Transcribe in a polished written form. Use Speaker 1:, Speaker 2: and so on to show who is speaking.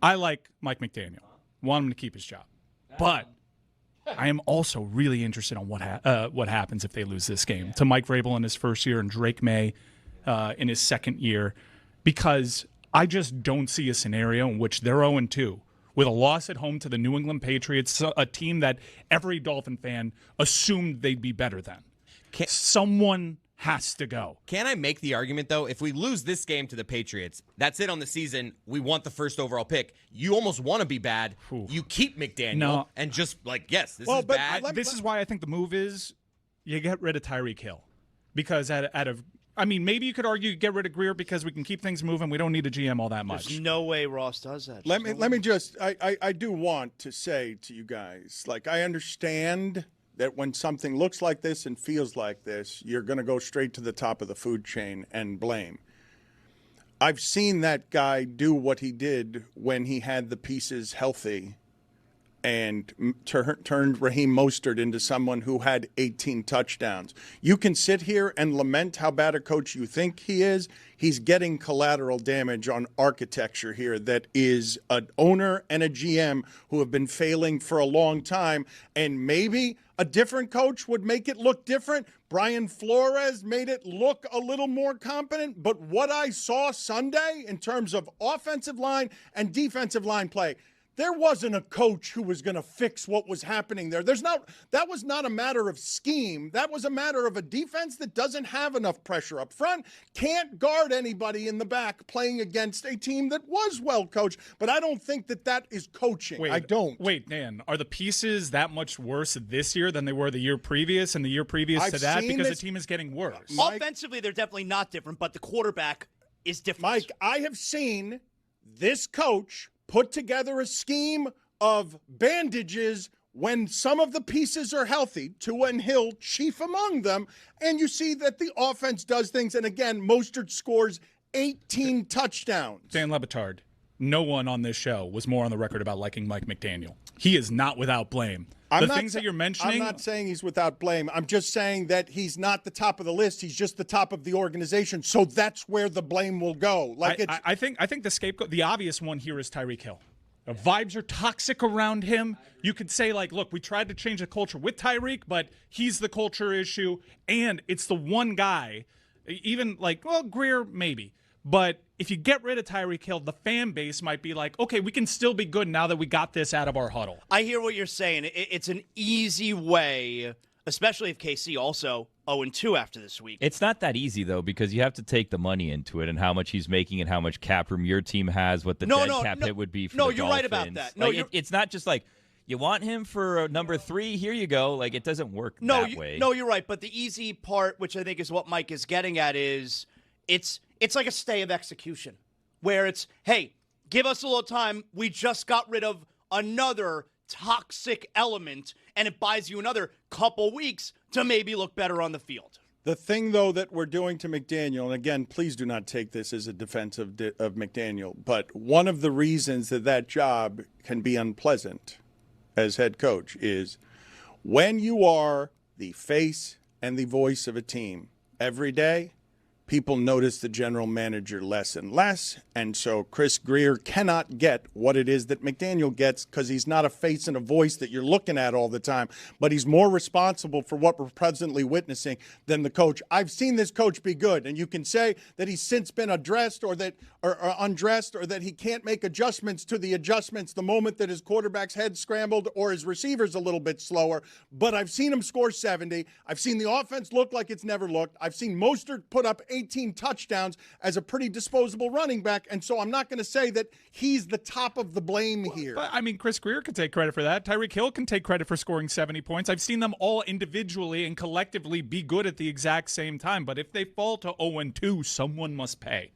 Speaker 1: I like Mike McDaniel. Want him to keep his job. But I am also really interested on what happens if they lose this game to Mike Vrabel in his first year and Drake May in his second year, because I just don't see a scenario in which they're 0-2 with a loss at home to the New England Patriots, a team that every Dolphin fan assumed they'd be better than. Someone has to go.
Speaker 2: Can I make the argument, though, if we lose this game to the Patriots, that's it on the season, we want the first overall pick. You almost want to be bad. Ooh. You keep McDaniel and just yes, this is bad.
Speaker 1: This is why I think the move is you get rid of Tyreek Hill. Because maybe you could argue get rid of Greer because we can keep things moving. We don't need a GM all that much.
Speaker 3: There's no way Ross does that.
Speaker 4: Let me just I do want to say to you guys, I understand that when something looks like this and feels like this, you're going to go straight to the top of the food chain and blame. I've seen that guy do what he did when he had the pieces healthy and turned Raheem Mostert into someone who had 18 touchdowns. You can sit here and lament how bad a coach you think he is. He's getting collateral damage on architecture here that is an owner and a GM who have been failing for a long time, and maybe a different coach would make it look different. Brian Flores made it look a little more competent, but what I saw Sunday in terms of offensive line and defensive line play, there wasn't a coach who was going to fix what was happening there. That was not a matter of scheme. That was a matter of a defense that doesn't have enough pressure up front, can't guard anybody in the back playing against a team that was well coached. But I don't think that is coaching. I don't.
Speaker 1: Wait, Dan, are the pieces that much worse this year than they were the year previous and the year previous to that? Because the team is getting worse.
Speaker 3: Offensively, they're definitely not different, but the quarterback is different.
Speaker 4: Mike, I have seen this coach put together a scheme of bandages when some of the pieces are healthy, Tua and Hill chief among them, and you see that the offense does things. And again, Mostert scores 18 touchdowns.
Speaker 1: Dan Le Batard, no one on this show was more on the record about liking Mike McDaniel. He is not without blame. The things that you're mentioning.
Speaker 4: I'm not saying he's without blame. I'm just saying that he's not the top of the list. He's just the top of the organization. So that's where the blame will go.
Speaker 1: I think the scapegoat, the obvious one here is Tyreek Hill. The vibes are toxic around him. You could say, look, we tried to change the culture with Tyreek, but he's the culture issue. And it's the one guy, even Greer, maybe. But if you get rid of Tyreek Hill, the fan base might be like, okay, we can still be good now that we got this out of our huddle.
Speaker 3: I hear what you're saying. It's an easy way, especially if KC also 0-2 after this week.
Speaker 5: It's not that easy, though, because you have to take the money into it and how much he's making and how much cap room your team has, what the dead cap hit would be for the Dolphins.
Speaker 3: No, you're right about that. No,
Speaker 5: it's not just you want him for number 3, here you go. It doesn't work that way.
Speaker 3: No, you're right. But the easy part, which I think is what Mike is getting at, is it's like a stay of execution where it's, hey, give us a little time. We just got rid of another toxic element, and it buys you another couple weeks to maybe look better on the field.
Speaker 4: The thing, though, that we're doing to McDaniel, and again, please do not take this as a defense of McDaniel, but one of the reasons that job can be unpleasant as head coach is when you are the face and the voice of a team every day, people notice the general manager less and less, and so Chris Grier cannot get what it is that McDaniel gets because he's not a face and a voice that you're looking at all the time, but he's more responsible for what we're presently witnessing than the coach. I've seen this coach be good, and you can say that he's since been addressed or undressed or that he can't make adjustments to the adjustments the moment that his quarterback's head scrambled or his receiver's a little bit slower, but I've seen him score 70. I've seen the offense look like it's never looked. I've seen Mostert put up 18 touchdowns as a pretty disposable running back, and so I'm not going to say that he's the top of the blame here.
Speaker 1: But, Chris Grier can take credit for that. Tyreek Hill can take credit for scoring 70 points. I've seen them all individually and collectively be good at the exact same time, but if they fall to 0-2, someone must pay.